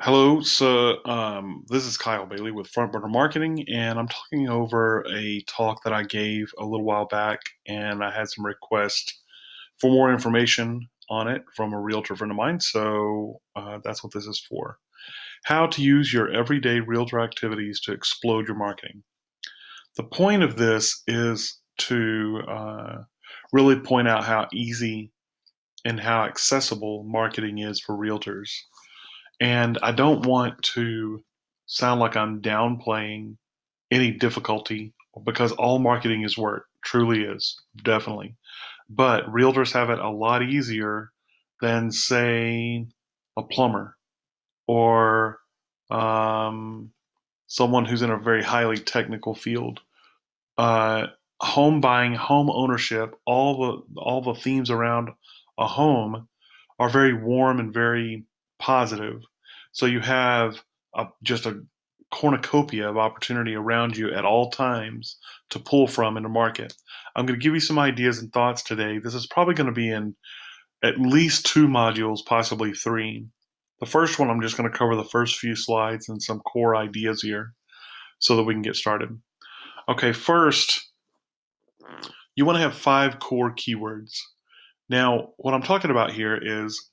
Hello, this is Kyle Bailey with Front Burner Marketing, and I'm talking over a talk that I gave a little while back, and I had some requests for more information on it from a realtor friend of mine. That's what this is for. How to use your everyday realtor activities to explode your marketing. The point of this is to really point out how easy and how accessible marketing is for realtors. And I don't want to sound like I'm downplaying any difficulty because all marketing is work, truly is, definitely. But realtors have it a lot easier than, say, a plumber or um, someone who's in a very highly technical field. Uh, Home buying, home ownership, all the themes around a home are very warm and very positive. So you have just a cornucopia of opportunity around you at all times to pull from in the market. I'm going to give you some ideas and thoughts today. This is probably going to be in at least two modules, possibly three. The first one, I'm just going to cover the first few slides and some core ideas here so that we can get started. Okay, first, you want to have five core keywords. Now, what I'm talking about here is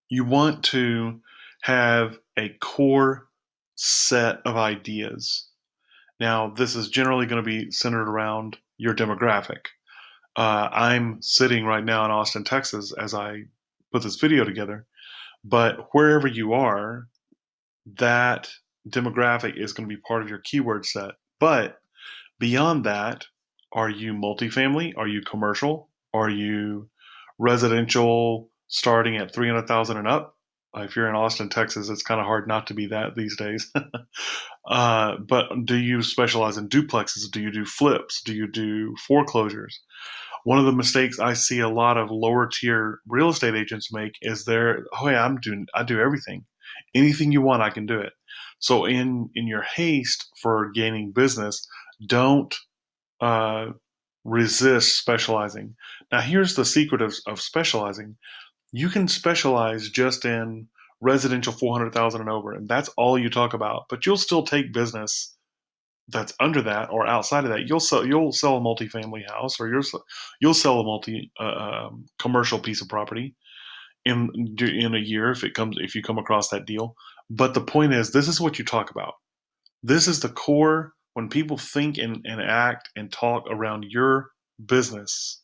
you want to have a core set of ideas. Now, this is generally going to be centered around your demographic. I'm sitting right now in Austin, Texas, as I put this video together, but wherever you are, that demographic is going to be part of your keyword set. But beyond that, are you multifamily? Are you commercial? Are you residential starting at 300,000 and up? If you're in Austin, Texas, it's kind of hard not to be that these days. But do you specialize in duplexes? Do you do flips? Do you do foreclosures? One of the mistakes I see a lot of lower tier real estate agents make is oh yeah, I do everything. Anything you want, I can do it. So in your haste for gaining business, don't uh, resist specializing. Now, here's the secret of specializing. You can specialize just in residential 400,000 and over, and that's all you talk about. But you'll still take business that's under that or outside of that. You'll sell a multifamily house, or you'll sell a multi commercial piece of property in a year if you come across that deal. But the point is, this is what you talk about. This is the core. When people think and act and talk around your business,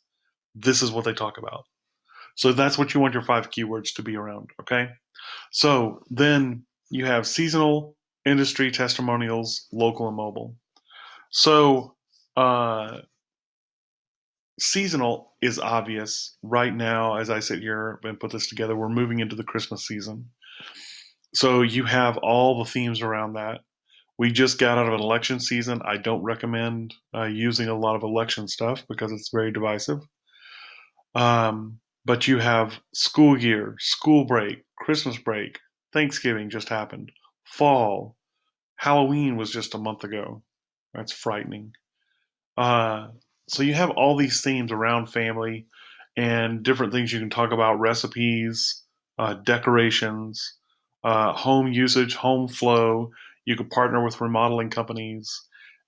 this is what they talk about. So that's what you want your five keywords to be around. Okay. So then you have seasonal, industry, testimonials, local, and mobile. So uh, seasonal is obvious right now. As I sit here and put this together, we're moving into the Christmas season. So you have all the themes around that. We just got out of an election season. I don't recommend using a lot of election stuff because it's very divisive. But you have school year, school break, Christmas break, Thanksgiving just happened, fall, Halloween was just a month ago. That's frightening. Uh, so you have all these themes around family and different things you can talk about: recipes, decorations, home usage, home flow. You could partner with remodeling companies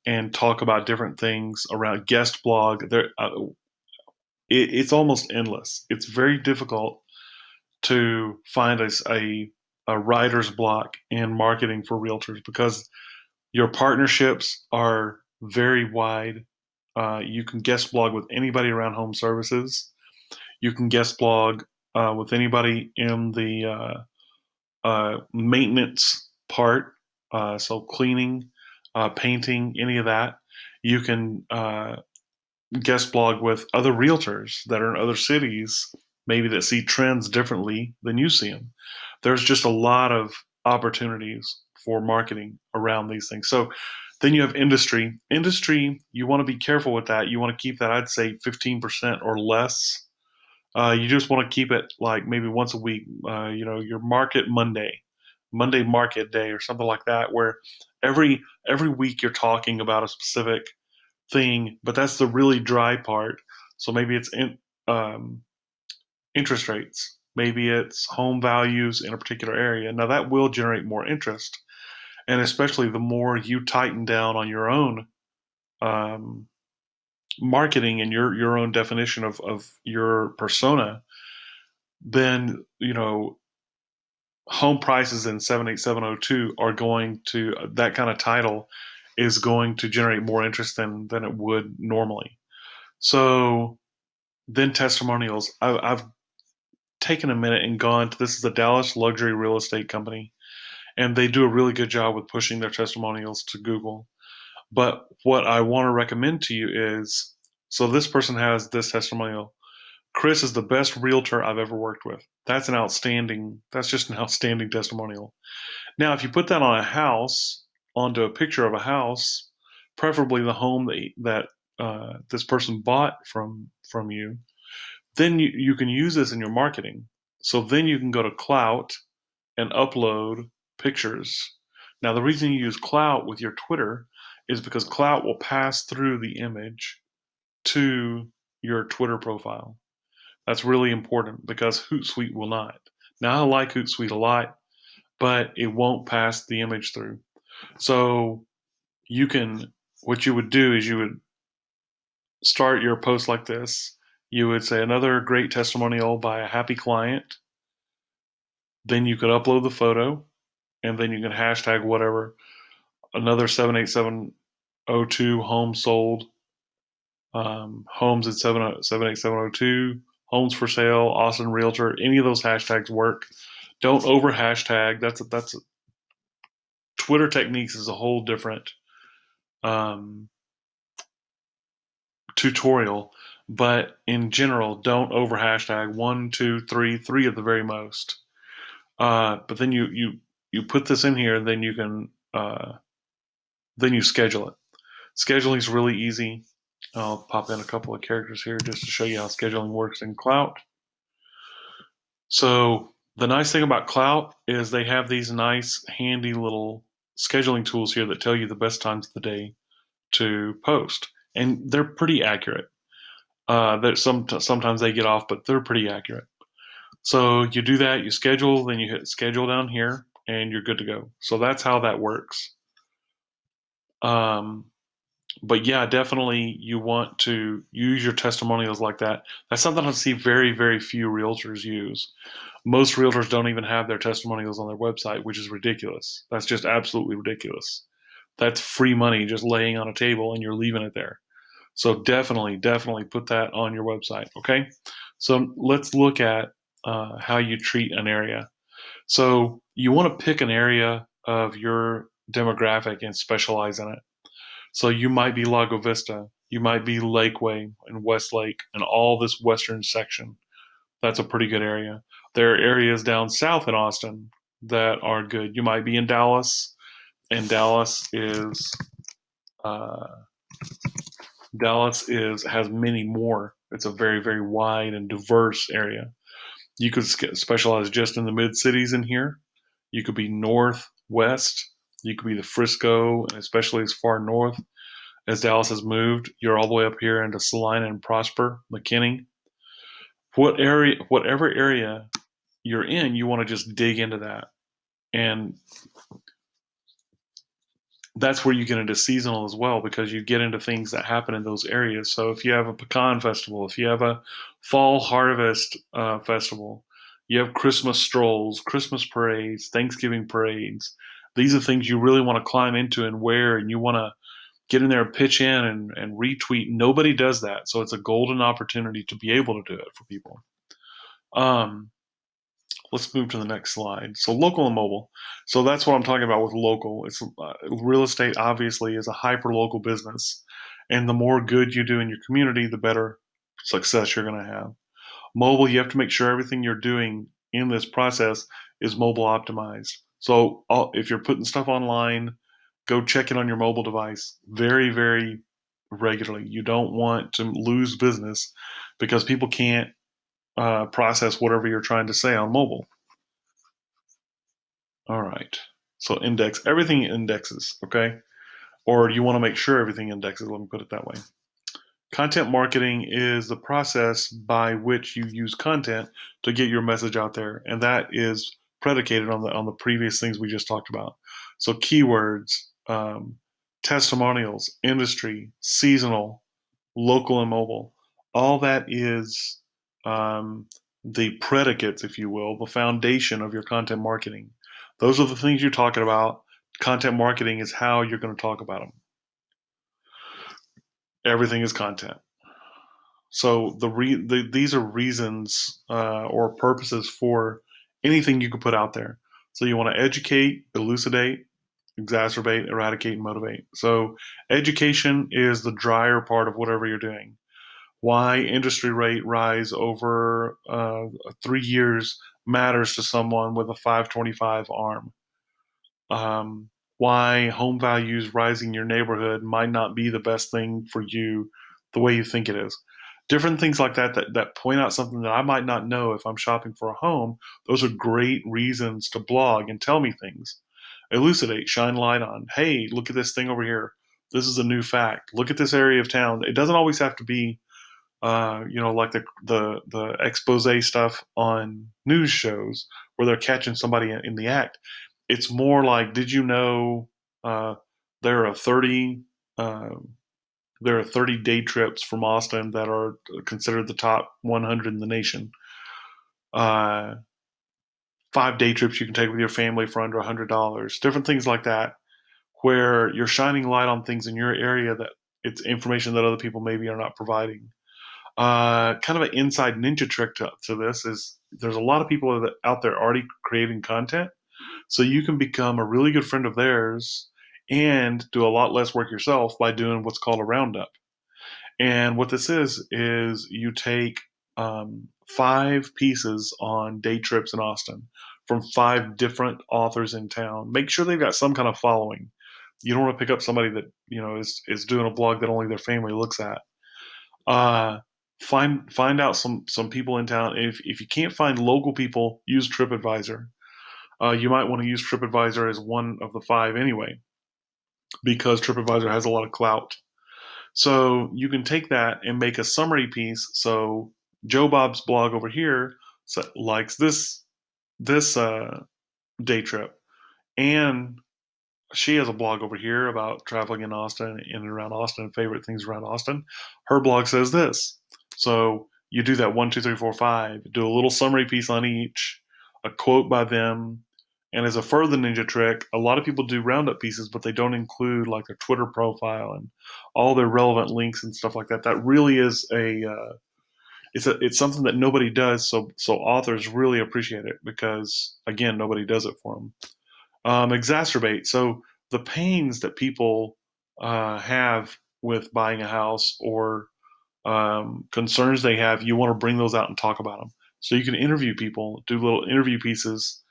and talk about different things around guest blog. It's almost endless. It's very difficult to find a writer's block in marketing for realtors because your partnerships are very wide. You can guest blog with anybody around home services. You can guest blog with anybody in the maintenance part, so cleaning, painting, any of that. You can guest blog with other realtors that are in other cities, maybe that see trends differently than you see them. There's just a lot of opportunities for marketing around these things. So then you have industry. Industry, you want to be careful with that. You want to keep that, I'd say, 15% or less. You just want to keep it like maybe once a week, your market Monday, Monday market day or something like that, where every week you're talking about a specific thing, but that's the really dry part. So maybe it's interest rates. maybe it's home values in a particular area. Now that will generate more interest, and especially the more you tighten down on your own um, marketing and your own definition of your persona, then home prices in 78702 are going to that kind of title is going to generate more interest than it would normally. So then testimonials. I've taken a minute and gone to this is a Dallas luxury real estate company, and they do a really good job with pushing their testimonials to Google. But what I want to recommend to you is so this person has this testimonial. Chris is the best realtor I've ever worked with. That's just an outstanding testimonial. Now, if you put that on a house, onto a picture of a house, preferably the home that this person bought from you, then you can use this in your marketing. So then you can go to Clout and upload pictures. Now, the reason you use Clout with your Twitter is because Clout will pass through the image to your Twitter profile. That's really important because Hootsuite will not. Now, I like Hootsuite a lot, but it won't pass the image through. So what you would do is you would start your post like this. You would say another great testimonial by a happy client. Then you could upload the photo, and then you can hashtag whatever. Another 78702 homes sold, homes at 78702, homes for sale, Austin Realtor. Any of those hashtags work. Don't over hashtag. That's Twitter techniques is a whole different um, tutorial. But in general, don't over hashtag one, two, three at the very most. But then you put this in here, and then you schedule it. Scheduling is really easy. I'll pop in a couple of characters here just to show you how scheduling works in Clout. So the nice thing about Clout is they have these nice, handy little scheduling tools here that tell you the best times of the day to post, and they're pretty accurate. Sometimes they get off, but they're pretty accurate. So you do that, you schedule, then you hit schedule down here, and you're good to go. So that's how that works. Um, but yeah, definitely you want to use your testimonials like that. That's something I see very, very few realtors use. Most realtors don't even have their testimonials on their website, which is ridiculous. That's just absolutely ridiculous. That's free money just laying on a table and you're leaving it there. So definitely put that on your website. Okay. So let's look at how you treat an area. So you want to pick an area of your demographic and specialize in it. So you might be Lago Vista, you might be Lakeway and Westlake and all this western section. That's a pretty good area. There are areas down south in Austin that are good. You might be in Dallas, and uh, Dallas is has many more. It's a very very wide and diverse area. You could specialize just in the mid cities in here. You could be northwest. You could be the Frisco, and especially as far north as Dallas has moved. You're all the way up here into Salina and Prosper, McKinney. Whatever area you're in, you want to just dig into that. And that's where you get into seasonal as well because you get into things that happen in those areas. So if you have a pecan festival, if you have a fall harvest festival, you have Christmas strolls, Christmas parades, Thanksgiving parades. These are things you really want to climb into and wear, and you want to get in there and pitch in and retweet. Nobody does that, so it's a golden opportunity to be able to do it for people. Um, let's move to the next slide. So local and mobile. So that's what I'm talking about with local. It's real estate obviously is a hyper local business, and the more good you do in your community, the better success you're going to have. Mobile, you have to make sure everything you're doing in this process is mobile optimized. So if you're putting stuff online, go check it on your mobile device very, very regularly. You don't want to lose business because people can't process whatever you're trying to say on mobile. All right. So index everything indexes, okay? Or you want to make sure everything indexes. Let me put it that way. Content marketing is the process by which you use content to get your message out there, and that is predicated on the previous things we just talked about. So keywords, testimonials, industry, seasonal, local and mobile, all that is um, the predicates, if you will, the foundation of your content marketing. Those are the things you're talking about. Content marketing is how you're going to talk about them. Everything is content. So these are reasons or purposes for anything you could put out there. So you want to educate, elucidate, exacerbate, eradicate, and motivate. So education is the drier part of whatever you're doing. Why industry rate rise over 3 years matters to someone with a 525 arm. um, why home values rising in your neighborhood might not be the best thing for you the way you think it is. Different things like that point out something that I might not know if I'm shopping for a home. Those are great reasons to blog and tell me things. Elucidate, shine light on. Hey, look at this thing over here. This is a new fact. Look at this area of town. It doesn't always have to be like the expose stuff on news shows where they're catching somebody in the act. It's more like, did you know uh, there are 30 uh, there are 30 day trips from Austin that are considered the top 100 in the nation. 5 day trips you can take with your family for under $100. Different things like that, where you're shining light on things in your area that it's information that other people maybe are not providing. Kind of an inside ninja trick to this is there's a lot of people out there already creating content, so you can become a really good friend of theirs and do a lot less work yourself by doing what's called a roundup. And what this is you take 5 pieces on day trips in Austin from 5 different authors in town. Make sure they've got some kind of following. You don't want to pick up somebody that is doing a blog that only their family looks at. uh, find out some people in town. If you can't find local people, use TripAdvisor. You might want to use TripAdvisor as one of the 5 anyway, because TripAdvisor has a lot of clout. So you can take that and make a summary piece. So Joe Bob's blog over here likes this day trip, and she has a blog over here about traveling in Austin, in and around Austin, favorite things around Austin. Her blog says this. So you do that one, two, three, four, five, do a little summary piece on each, a quote by them. And as a further ninja trick, a lot of people do roundup pieces, but they don't include like their Twitter profile and all their relevant links and stuff like that. That really is it's something that nobody does. So authors really appreciate it because again, nobody does it for them. Exacerbate. So the pains that people have with buying a house or concerns they have, you want to bring those out and talk about them. So you can interview people, do little interview pieces.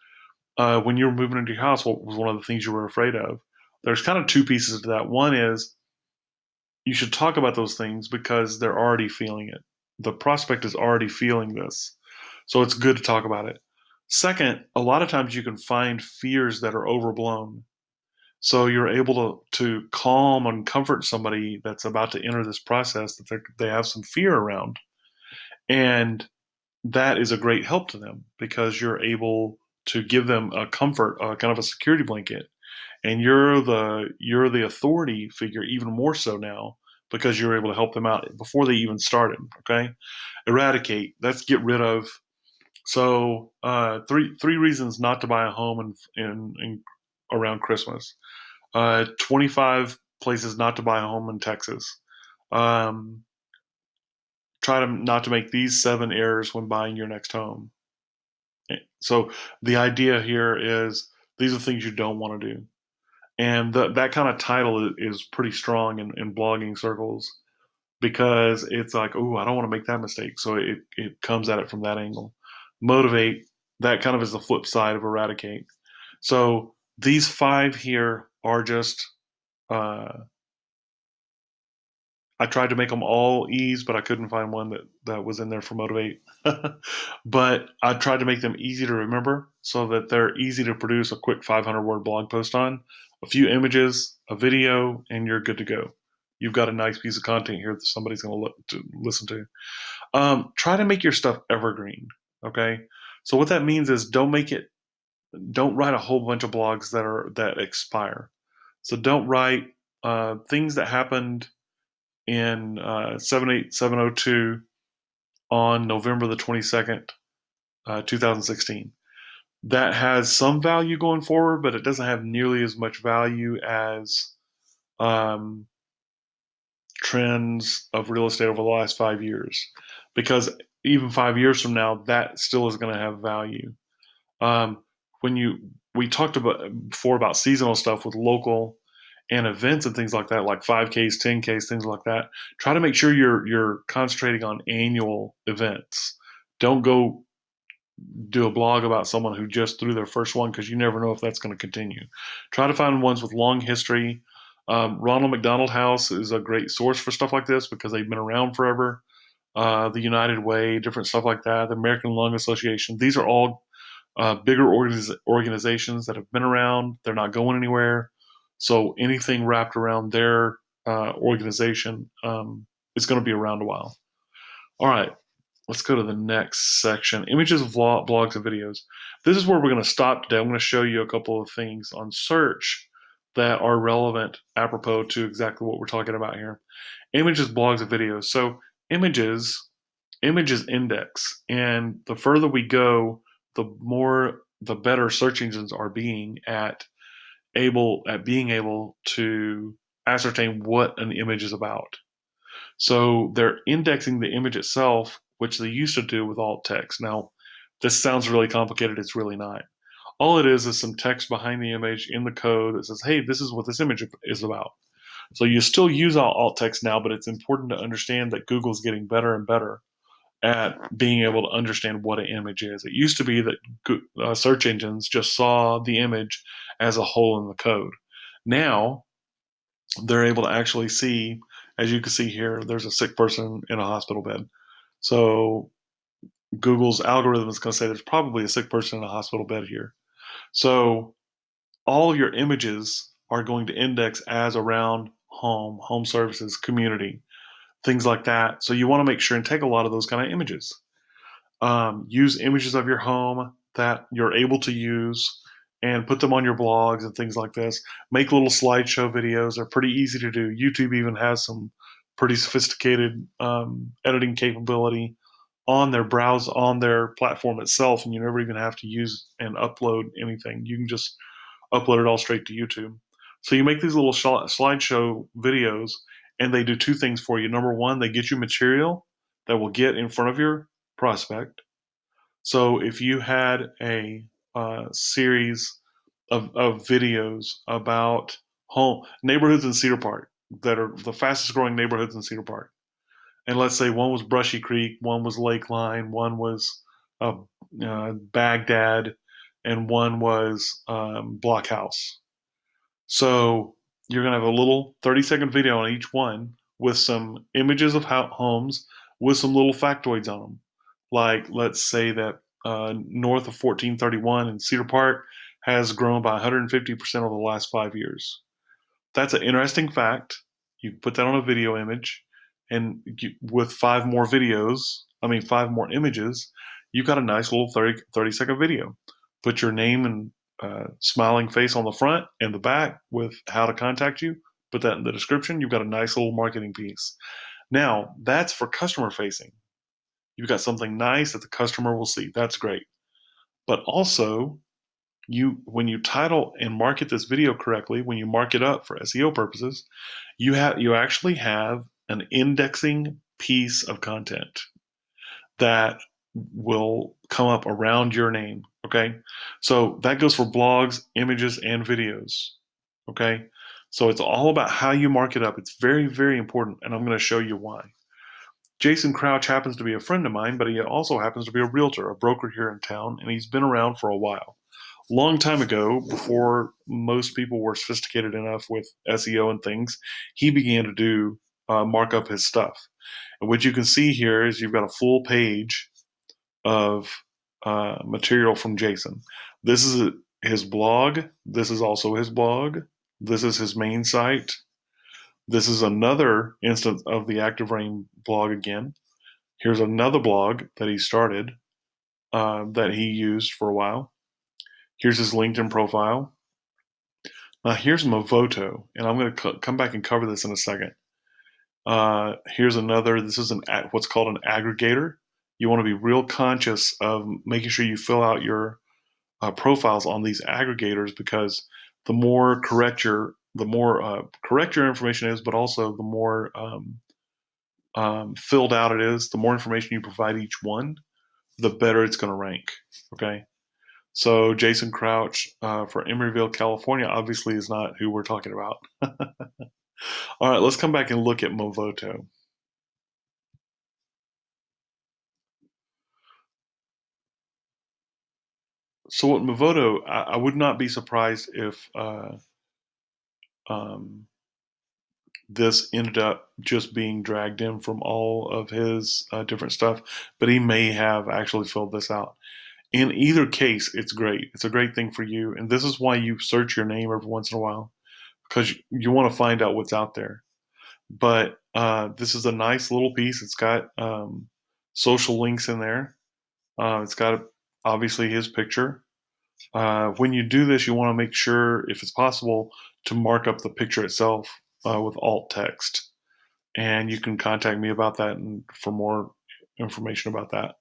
When you were moving into your house, what was one of the things you were afraid of? There's kind of 2 pieces to that. One is you should talk about those things because they're already feeling it. The prospect is already feeling this. So it's good to talk about it. Second, a lot of times you can find fears that are overblown. So you're able to calm and comfort somebody that's about to enter this process that they have some fear around. And that is a great help to them because you're able to give them a comfort, kind of a security blanket. And you're the authority figure even more so now because you're able to help them out before they even started. Okay, eradicate. Let's get rid of. So three reasons not to buy a home in around Christmas. 25 places not to buy a home in Texas. Um, try to not to make these 7 errors when buying your next home. So the idea here is these are things you don't want to do, and that kind of title is pretty strong in blogging circles because it's like, oh, I don't want to make that mistake. So it comes at it from that angle. Motivate, that kind of is the flip side of eradicate. So these 5 here are just uh, I tried to make them all E's, but I couldn't find one that was in there for motivate. But I tried to make them easy to remember so that they're easy to produce a quick 500 word blog post on, a few images, a video, and you're good to go. you've got a nice piece of content here that somebody's going to listen to. Try to make your stuff evergreen. Okay, so what that means is don't write a whole bunch of blogs that expire. So don't write things that happened in 78702 on November the 22nd, 2016. That has some value going forward, but it doesn't have nearly as much value as um, trends of real estate over the last 5 years. Because even 5 years from now, that still is going to have value. Um, when you we talked about before about seasonal stuff with local and events and things like that, like 5Ks, 10Ks, things like that. Try to make sure you're concentrating on annual events. Don't go do a blog about someone who just threw their first one because you never know if that's going to continue. Try to find ones with long history. Ronald McDonald House is a great source for stuff like this because they've been around forever. The United Way, different stuff like that. The American Lung Association. These are all bigger organizations that have been around. They're not going anywhere. So anything wrapped around their organization is going to be around a while. All right, let's go to the next section. Images of blogs and videos. This is where we're going to stop today. I'm going to show you a couple of things on search that are relevant apropos to exactly what we're talking about here. Images, blogs, and videos. So images index, and the further we go, the better search engines are being being able to ascertain what an image is about. So they're indexing the image itself, which they used to do with alt text. Now, this sounds really complicated. It's really not. All it is some text behind the image in the code that says, hey, this is what this image is about. So you still use alt text now, but it's important to understand that Google's getting better and better at being able to understand what an image is. It used to be that search engines just saw the image as a hole in the code. Now they're able to actually see, as you can see here, there's a sick person in a hospital bed. So Google's algorithm is going to say there's probably a sick person in a hospital bed here. So all of your images are going to index as around home services, community, things like that. So you want to make sure and take a lot of those kind of images. Use images of your home that you're able to use and put them on your blogs and things like this. Make little slideshow videos. They're pretty easy to do. YouTube even has some pretty sophisticated editing capability on their platform itself, and you never even have to use and upload anything. You can just upload it all straight to YouTube. So you make these little slideshow videos, and they do two things for you. Number one, they get you material that will get in front of your prospect. So if you had a series of videos about home neighborhoods in Cedar Park that are the fastest growing neighborhoods in Cedar Park, and let's say one was Brushy Creek, one was Lakeline, one was Baghdad, and one was Blockhouse. So you're going to have a little 30-second video on each one with some images of homes with some little factoids on them. Like, let's say that north of 1431 in Cedar Park has grown by 150% over the last 5 years. That's an interesting fact. You put that on a video image, and with five more images, you got a nice little 30-second video. Put your name and smiling face on the front and the back with how to contact you. Put that in the description. You've got a nice little marketing piece. Now, that's for customer facing. You've got something nice that the customer will see. That's great. But also, when you title and market this video correctly, when you mark it up for SEO purposes, you actually have an indexing piece of content that will come up around your name. Okay. So that goes for blogs, images, and videos. Okay. So it's all about how you mark it up. It's very, very important. And I'm going to show you why. Jason Crouch happens to be a friend of mine, but he also happens to be a realtor, a broker here in town, and he's been around for a while. Long time ago, before most people were sophisticated enough with SEO and things, he began to do mark up his stuff. And what you can see here is you've got a full page of material from Jason. This is his blog. This is also his blog. This is his main site. This is another instance of the Active Rain blog again. Here's another blog that he started that he used for a while. Here's his LinkedIn profile. Now here's Movoto, and I'm going to come back and cover this in a second. Here's another. This is what's called an aggregator. You want to be real conscious of making sure you fill out your profiles on these aggregators, because the more correct your information is, but also the more filled out it is, the more information you provide each one, the better it's going to rank. Okay. So Jason Crouch for Emeryville, California, obviously is not who we're talking about. All right, let's come back and look at Movoto. So what Movoto, I would not be surprised if um, this ended up just being dragged in from all of his different stuff, but he may have actually filled this out. In either case, it's great. It's a great thing for you, and this is why you search your name every once in a while, because you want to find out what's out there. But this is a nice little piece. It's got social links in there. It's got obviously his picture. When you do this, you want to make sure, if it's possible, to mark up the picture itself with alt text. And you can contact me about that and for more information about that.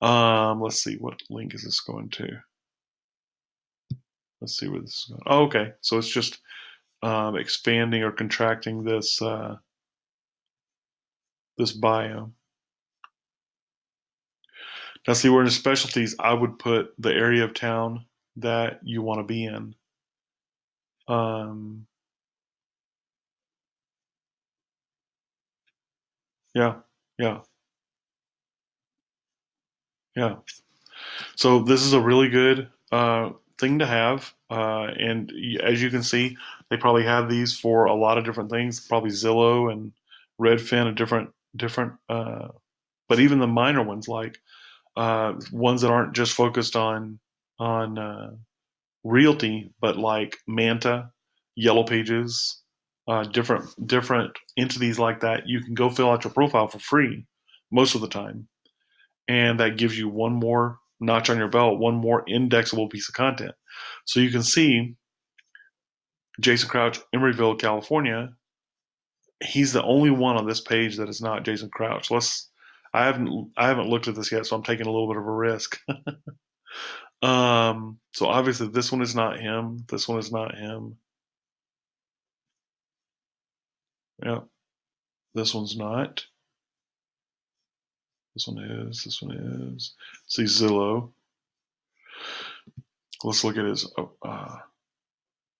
Let's see, what link is this going to? Let's see where this is going. Oh, okay. So it's just expanding or contracting this bio. Now, see, we're in specialties. I would put the area of town that you want to be in. Um, yeah, yeah, yeah. So this is a really good thing to have, and as you can see, they probably have these for a lot of different things. Probably Zillow and Redfin, and different. But even the minor ones, like ones that aren't just focused on realty, but like Manta, Yellow Pages, different entities like that. You can go fill out your profile for free most of the time, and that gives you one more notch on your belt, one more indexable piece of content. So you can see Jason Crouch, Emeryville, California. He's the only one on this page that is not Jason Crouch. I haven't looked at this yet, so I'm taking a little bit of a risk. So obviously this one is not him. This one is not him. Yeah, this one's not. This one is. This one is. See Zillow. Let's look at his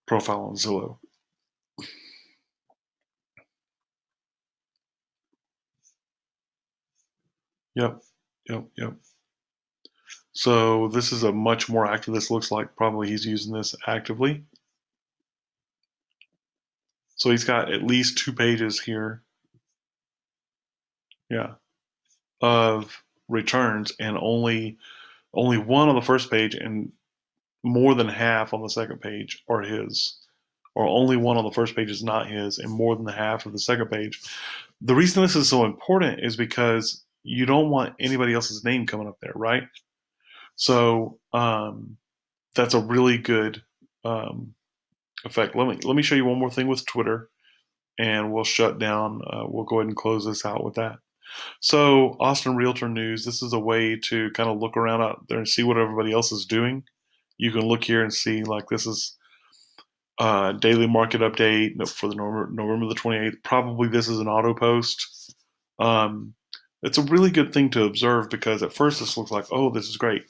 profile on Zillow. Yep, yep, yep. So this is a much more active. This looks like probably he's using this actively. So he's got at least 2 pages here, yeah, of returns, and only one on the first page, and more than half on the second page are his. Or only one on the first page is not his, and more than half of the second page. The reason this is so important is because you don't want anybody else's name coming up there, right? So that's a really good um, effect. Let me show you one more thing with Twitter, and we'll shut down. We'll go ahead and close this out with that. So Austin Realtor News. This is a way to kind of look around out there and see what everybody else is doing. You can look here and see, like, this is daily market update for the November the 28th. Probably this is an auto post. Um, it's a really good thing to observe, because at first this looks like, oh, this is great.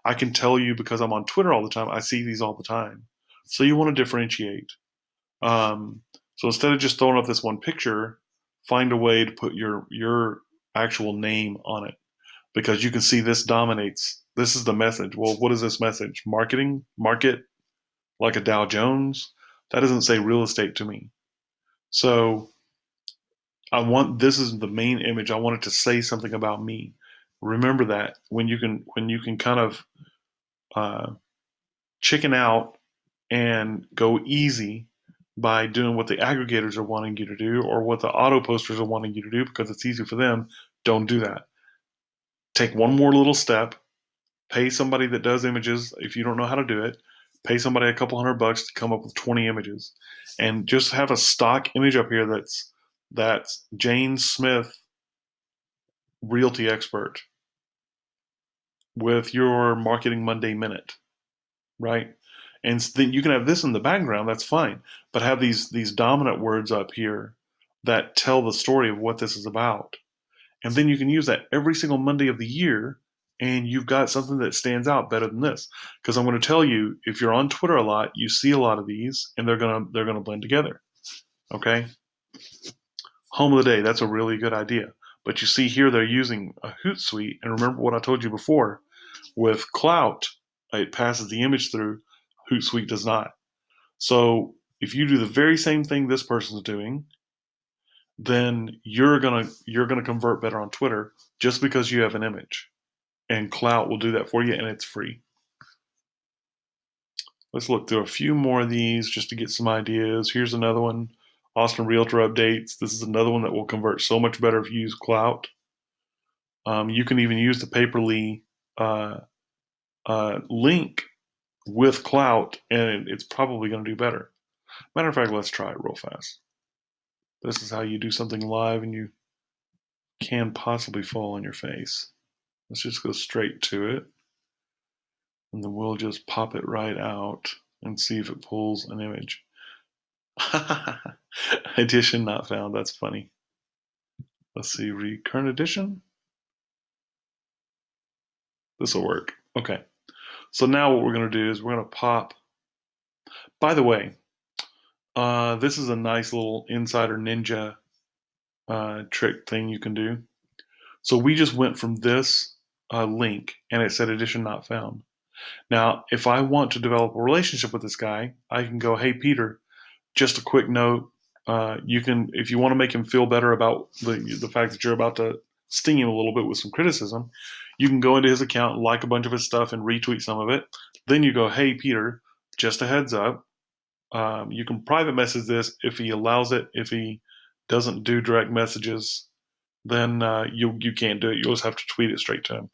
I can tell you, because I'm on Twitter all the time, I see these all the time. So you want to differentiate. So instead of just throwing up this one picture, find a way to put your actual name on it, because you can see this dominates. This is the message. Well, what is this message? Market like a Dow Jones? That doesn't say real estate to me. So this is the main image. I want it to say something about me. Remember that when you can kind of uh, chicken out and go easy, by doing what the aggregators are wanting you to do or what the auto posters are wanting you to do because it's easy for them. Don't do that. Take one more little step, pay somebody that does images if you don't know how to do it. Pay somebody a couple $100 to come up with 20 images, and just have a stock image up here that's Jane Smith, Realty Expert, with your Marketing Monday Minute, right? And then you can have this in the background. That's fine, but have these dominant words up here that tell the story of what this is about. And then you can use that every single Monday of the year, and you've got something that stands out better than this. Because I'm going to tell you, if you're on Twitter a lot, you see a lot of these, and they're gonna blend together. Okay, home of the day. That's a really good idea. But you see here they're using a Hootsuite, and remember what I told you before. With Clout, it passes the image through. Hootsuite does not. So if you do the very same thing this person's doing, then you're gonna convert better on Twitter just because you have an image. And Clout will do that for you, and it's free. Let's look through a few more of these just to get some ideas. Here's another one, Austin Realtor updates. This is another one that will convert so much better if you use Clout. You can even use the Paperly uh, link with Clout, and it's probably going to do better. Matter of fact, let's try it real fast. This is how you do something live and you can possibly fall on your face. Let's just go straight to it, and then we'll just pop it right out and see if it pulls an image. Edition not found. That's funny. Let's see. Read current edition. This will work. Okay. So now what we're going to do is we're going to pop. By the way, this is a nice little insider ninja trick thing you can do. So we just went from this link and it said edition not found. Now, if I want to develop a relationship with this guy, I can go, hey, Peter, just a quick note. You can, if you want to make him feel better about the fact that you're about to sting him a little bit with some criticism, you can go into his account, like a bunch of his stuff, and retweet some of it. Then you go, hey, Peter, just a heads up. You can private message this if he allows it. If he doesn't do direct messages, then you can't do it. You'll just have to tweet it straight to him.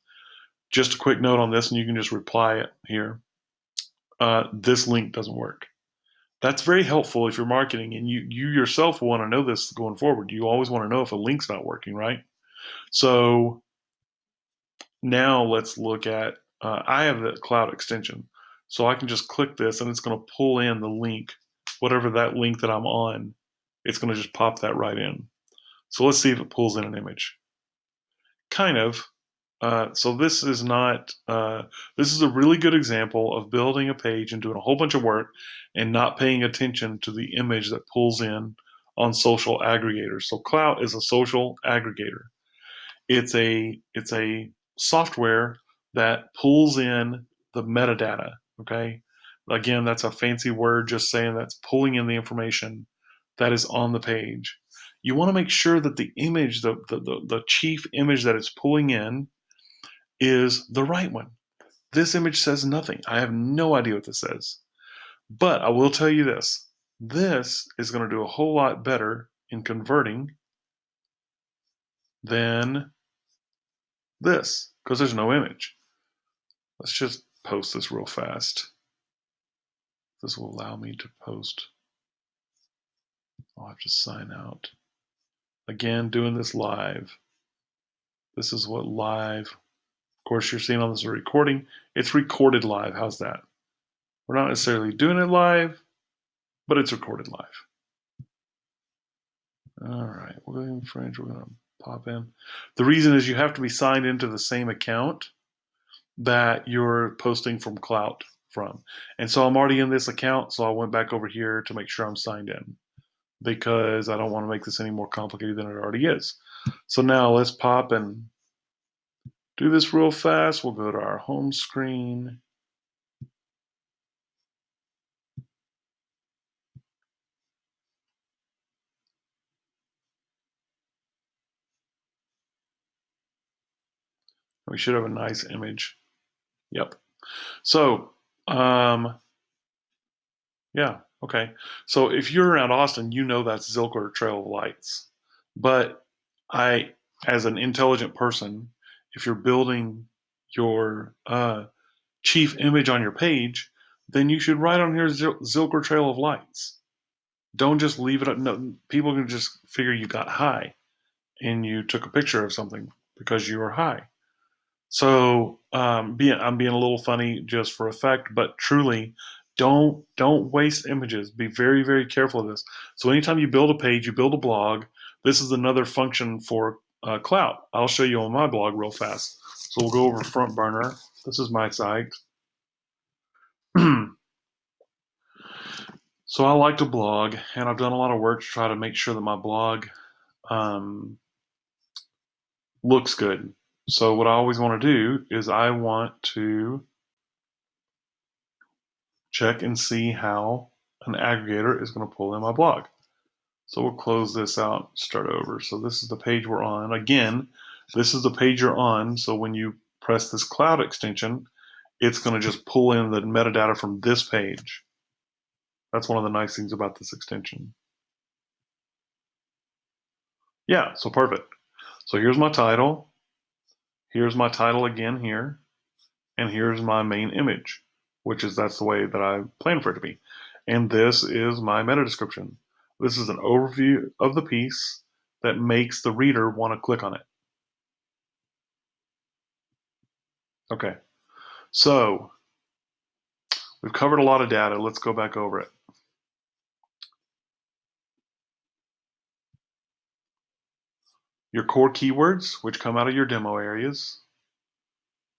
Just a quick note on this, and you can just reply it here. This link doesn't work. That's very helpful if you're marketing, and you yourself will want to know this going forward. You always want to know if a link's not working, right? So now let's look at, I have the cloud extension. So I can just click this and it's going to pull in the link, whatever that link that I'm on, it's going to just pop that right in. So let's see if it pulls in an image. Kind of. So this is not, this is a really good example of building a page and doing a whole bunch of work and not paying attention to the image that pulls in on social aggregators. So Clout is a social aggregator. It's a software that pulls in the metadata. Okay, again, that's a fancy word just saying that's pulling in the information that is on the page. You want to make sure that the image, the chief image that it's pulling in, is the right one. This image says nothing. I have no idea what this says, but I will tell you this: this is going to do a whole lot better in converting than this because there's no image. Let's just post this real fast. This will allow me to post. I'll have to sign out. Again, doing this live. This is what live, of course, you're seeing on this recording. It's recorded live. How's that? We're not necessarily doing it live, but it's recorded live. All right, William French, we're going to pop in. The reason is you have to be signed into the same account that you're posting from Clout from. And so I'm already in this account, so I went back over here to make sure I'm signed in because I don't want to make this any more complicated than it already is. So now let's pop and do this real fast. We'll go to our home screen. We should have a nice image. Yep. So, yeah, Okay. So if you're around Austin, you know that's Zilker Trail of Lights. But I, as an intelligent person, if you're building your chief image on your page, then you should write on here Zilker Trail of Lights. Don't just leave it up. No, people can just figure you got high and you took a picture of something because you were high. So I'm being a little funny just for effect, but truly, don't waste images. Be very very careful of this. So anytime you build a page, you build a blog. This is another function for Clout. I'll show you on my blog real fast. So we'll go over Front Burner. This is my site. So I like to blog, and I've done a lot of work to try to make sure that my blog um, looks good. So what I always want to do is I want to check and see how an aggregator is going to pull in my blog. So we'll close this out, start over. So this is the page we're on. Again, this is the page you're on. So when you press this cloud extension, it's going to just pull in the metadata from this page. That's one of the nice things about this extension. Yeah, so perfect. So here's my title. Here's my title again here. And here's my main image, which is that's the way that I plan for it to be. And this is my meta description. This is an overview of the piece that makes the reader want to click on it. Okay, so we've covered a lot of data. Let's go back over it. Your core keywords, which come out of your demo areas.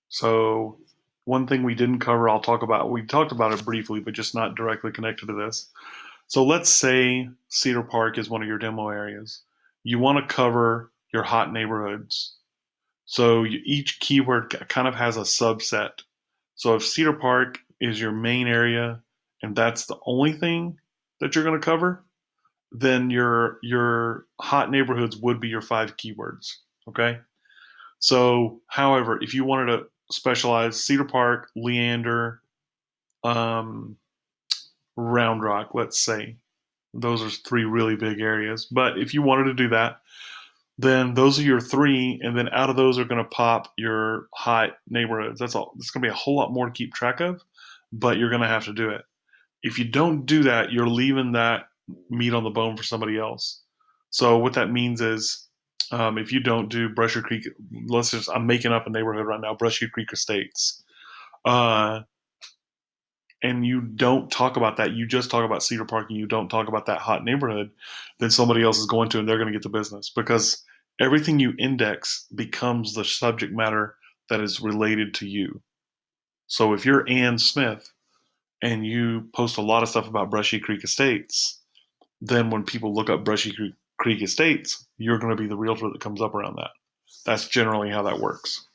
So one thing we didn't cover, I'll talk about, we talked about it briefly, but just not directly connected to this. So let's say Cedar Park is one of your demo areas. You want to cover your hot neighborhoods. So each keyword kind of has a subset. So if Cedar Park is your main area and that's the only thing that you're going to cover, then your hot neighborhoods would be your 5 keywords. Okay. So, however, if you wanted to specialize Cedar Park, Leander, um, Round Rock, let's say, those are 3 really big areas. But if you wanted to do that, then those are your 3, and then out of those are going to pop your hot neighborhoods. That's all. It's going to be a whole lot more to keep track of, but you're going to have to do it. If you don't do that, you're leaving that meat on the bone for somebody else. So what that means is, if you don't do Brushy Creek, I'm making up a neighborhood right now, Brushy Creek Estates. Uh, and you don't talk about that, you just talk about Cedar Park and you don't talk about that hot neighborhood, then somebody else is going to and they're going to get the business because everything you index becomes the subject matter that is related to you. So if you're Ann Smith and you post a lot of stuff about Brushy Creek Estates, then when people look up Creek Estates, you're going to be the realtor that comes up around that. That's generally how that works.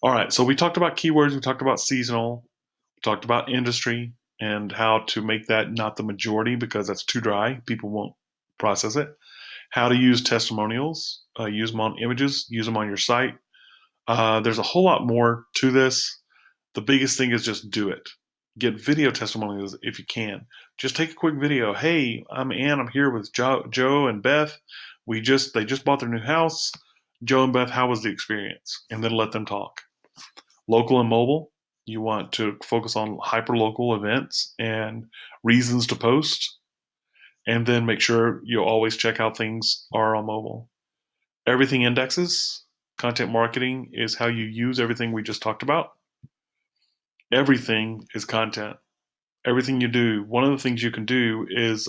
All right, so we talked about keywords, we talked about seasonal, talked about industry and how to make that not the majority because that's too dry. People won't process it. How to use testimonials, use them on images, use them on your site. There's a whole lot more to this. The biggest thing is just do it. Get video testimonials if you can. Just take a quick video. Hey, I'm Ann. I'm here with Joe and Beth. They just bought their new house. Joe and Beth, how was the experience? And then let them talk. Local and mobile, you want to focus on hyper-local events and reasons to post, and then make sure you always check how things are on mobile. Everything indexes. Content marketing is how you use everything we just talked about. Everything is content. Everything you do. One of the things you can do is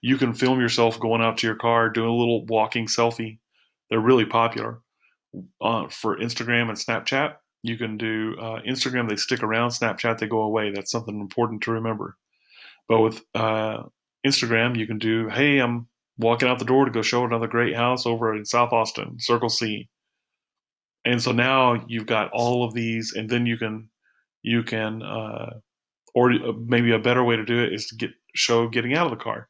you can film yourself going out to your car doing a little walking selfie. They're really popular. For Instagram and Snapchat. You can do Instagram, they stick around. Snapchat, they go away. That's something important to remember. But with Instagram, you can do, hey, I'm walking out the door to go show another great house over in South Austin, Circle C. And so now you've got all of these, and then you can, or maybe a better way to do it is to show getting out of the car.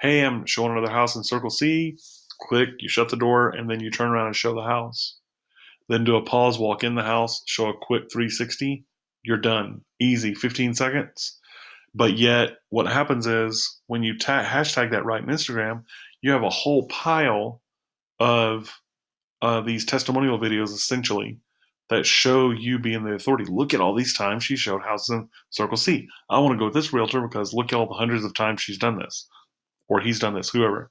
Hey, I'm showing another house in Circle C. Click, you shut the door, and then you turn around and show the house. Then do a pause, walk in the house, show a quick 360. You're done. Easy, 15 seconds. But yet, what happens is when you hashtag that right in Instagram, you have a whole pile of these testimonial videos essentially that show you being the authority. Look at all these times she showed houses in Circle C. I want to go with this realtor because look at all the hundreds of times she's done this or he's done this, whoever.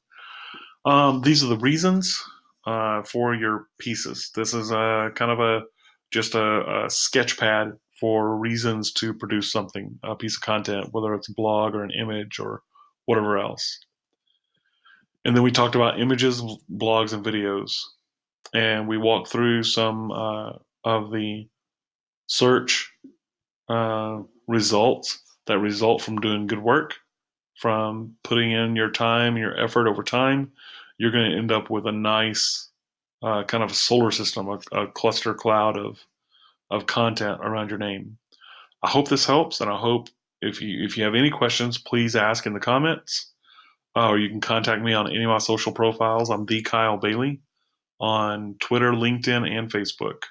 These are the reasons for your pieces. This is a kind of a just a sketch pad for reasons to produce something, a piece of content, whether it's a blog or an image or whatever else. And then we talked about images, blogs, and videos, and we walked through some of the search results that result from doing good work, from putting in your time, your effort over time. You're going to end up with a nice kind of a solar system, a cluster cloud of content around your name. I hope this helps, and I hope if you have any questions, please ask in the comments, or you can contact me on any of my social profiles. I'm the Kyle Bailey on Twitter, LinkedIn, and Facebook.